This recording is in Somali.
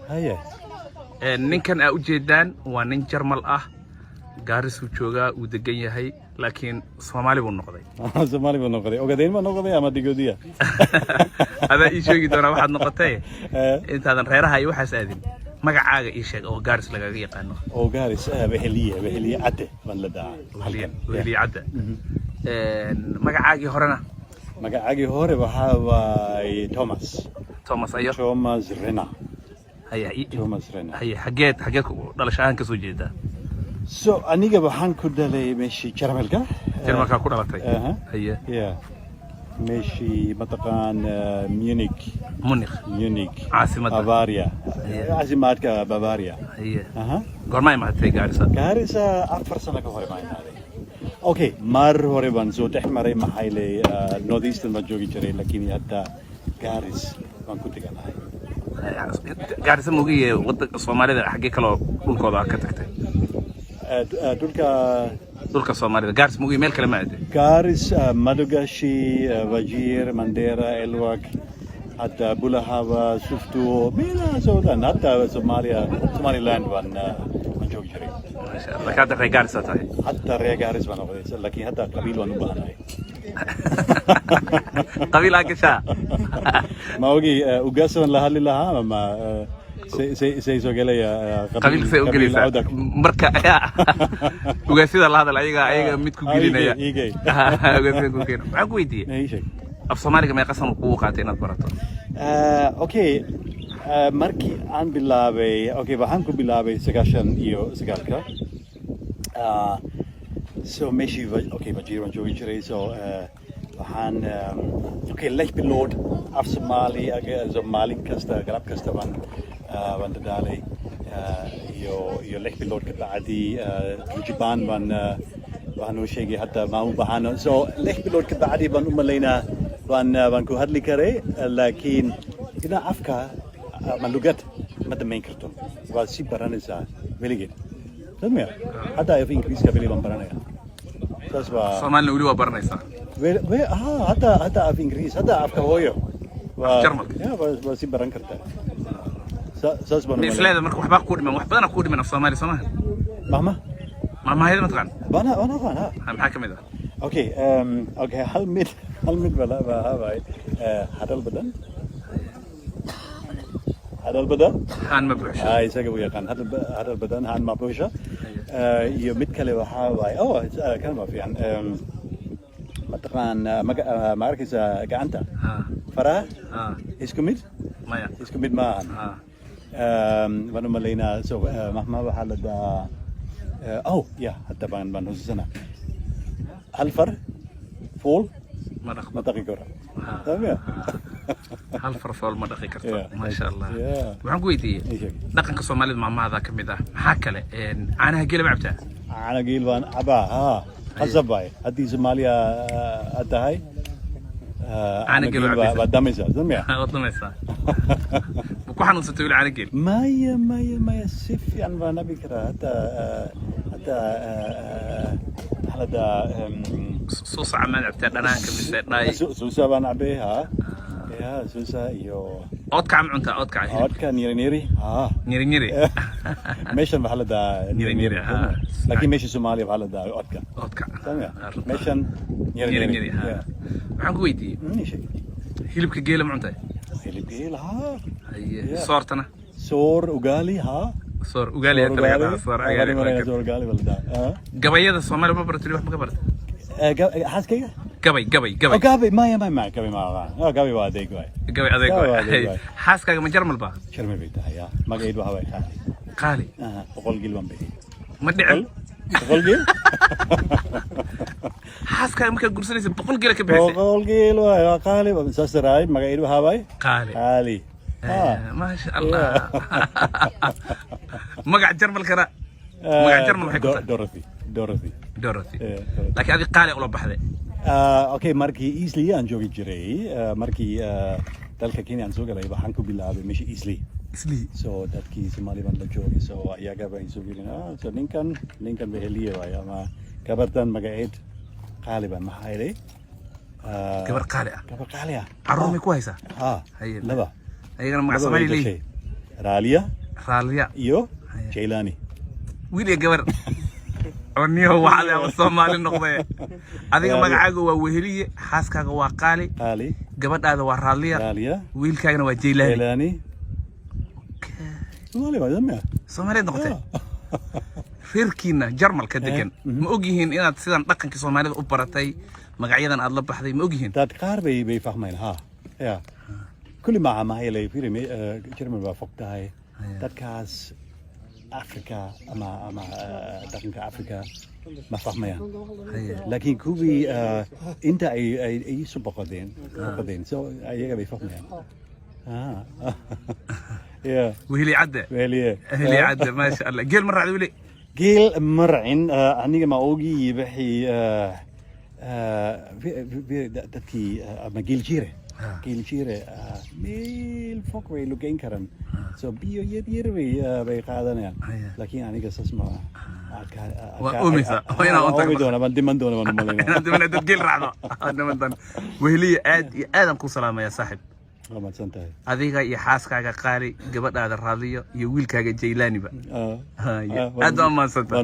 هيا ninkan aa u jeedaan waa nin jarmal ah gaaris uu joogaa uu degan yahay laakiin Soomaali buu noqday Soomaali buu noqday ogaadeen ma noqday ama digoodiya ada ii sheegi doona waxaad noqotay intaadan reeraha iyo waxaas aadin magacaaga ii sheeg oo gaaris lagaga yaqaano oo gaaris weheliye cadde baan la daa weheliye cadde magacaagii horena magacaagii hore waxa waay Thomas ayo Thomas Rena هيا Thomas Rena هيا حاجات دلشان ka soo jeeda so aniga waxaan ku dhalay meeshii Jarmalka ku dhalatay هيا meeshii mataqaan Munich عاصمة Bavaria عاصمة Bavaria هيا goorma imaatay Garissa 4 sano ka hor imaanay okay mar hore baan soo taxmaray maxaylay northeastern ma joogi jiray laakiin hadda Garis baan ku taganahay Garissa moogiye waddanka Soomaalida xagee kale dhulkooda ka tagtay dhulka Soomaalida Garissa moogiye meel kale ma aaday Garissa Madagashi Wajir Mandera Elwak hatta Bulahava Suftu meela Sudan hatta Somaliland baan joogi jiray ما شاء الله كانت رجال ستاي حتى رجال بنا قديس لكن حتى قبيل ونبهنا قبيلة كشا ما هوجي وقاسم لها ما سي سوغلي قبيل سي وقلي مركا وقاسم هذا العيقة ميتكو جيلينا يا وقاسم كوكين معكو يدي اي شيء af Soomaaliga ma qasam ku qaateenad barato okay markii aan bilaabay okay waxaan ku bilaabay sagaashan iyo sagaalka so meeshii okay Wajir joogi jiray so waxaan okay lix bilood af Soomaali Somali kasta galab kasta waan dadaalay iyo lix bilood ka bacdi Jibaan waan u sheegay hatta ma u baahano so lix bilood ka bacdi baan u malaynaa waan ku hadli karay laakiin ina afka ma lugad ma damayn karto waa si baranaysaa weligeed samee hadda af ingiriiska weli baan baranaya saas waa Soomaaliga weli waa baranaysaa hadda af ingiriis hadda afka hooyo waa Jarmalka waa si baran kartaa saas baan mislaada marka waxba ku dhiman wax badan ku dhiman af Soomaali Soomaali ما هي مثلا أنا محاكم إذا أوكي هل مد ولا هاي هذا البدن هان مبروش هاي سأقول يا كان هذا البدن هان مبروشة يوميت كله وهاي كان ما في عن مثلا ماركز كأنت فرا إسكوميد ما ونما لينا سو مهما بحال دا حتى بان هوسنا الفر فول ما دقيقة تمام الفر فول ما دقيقة ما شاء الله waxaan ku weydiiyay dhaqanka Soomaalida maamada kamid ah maxaa kale caanaha geel ma cabtaa caanaha geel waan cabaa qasabay hadii Soomaaliya tahay caanaha geel waa dameysa wadameysa ku xanuunsatay wili caanaha geel maya si fiican baan nabi karaa hatta halada suusa camaan cabtaa dhanaanka mise dhaay suusa baan cabeeha suusa iyo oodka am cunta oodka niri meeshan halada niri laakiin meesha Soomaaliya halada oodka meeshan niri waxaan ku weydiiyay hilibka geela ma cuntay hilibka geela soortana soor ugali صور وقال يا ترى صور قبيضة الصومال ما برت لي واحد ما قبرت حاس كيا قبي ما قبي واديك قبي حاس كيا من جرمل با جرمل بيتا يا ما قيد وهاي قالي بقول قلبان بي ما دعل بقول قيل حاس كيا ممكن قرصني بقول قيل كبير بقول قيل قالي مسافر ما قيد وهاي قالي ما شاء الله مقع جرمل كرا مقع جرمل حكوته دورثي لكن هذه قالي أولا بحذي اوكي markii Easily aan joogi jiray markii dalka Kenya aan soo galay waxaan ku bilaabay meesha Easily so dadkii Somaliland la joogay so ayaga baan soo gelin so ninkan weheliye waay ama gabartan magaceed qaaliban maxay leey gabar qaali ah arumi ku haysa laba ayagana magac Soomaali leeyahay Raaliya راليا يو جيلاني ويلي قبر ونيه واحد يا الصومالي النقطة هذيك مقعد ووهلية حاسك وقالي قالي قبر هذا وراليا راليا ويل كان وجيلاني جيلاني صومالي ما دمه صومالي النقطة فيركينا جرمال كدقن ما أوجيهن إن سيدان لكن كصومالي أوبرتاي مقعدان أطلب بحذي ما أوجيهن تذكر بيفهمين ها يا كل ما هي اللي في جرمال بفقدها تذكر أفريقيا أما تذكر أفريقيا ما فهمين لكن كوبي أنت أي سبقدين سو أيها بيفهمين يا وهلي عدى هلي عدى ما شاء الله قيل مرة عدولي قيل مرعين أني ما أوجي بحي في تذكي ما قيل جيره قيل جيره ميل فوق ويلوكين كرن سو بيو يدير بيقعدنا لكن أنا قصص ما وأميسا هنا أميدونا من دمندونا من مالنا دمنا تقيل رعنا دمنا وهلي آدم كل سلامة يا صاحب adiga iyo xaaskaaga qaali gabadhaada raadiyo iyo wiilkaaga jeylaaniba aad ma maasanta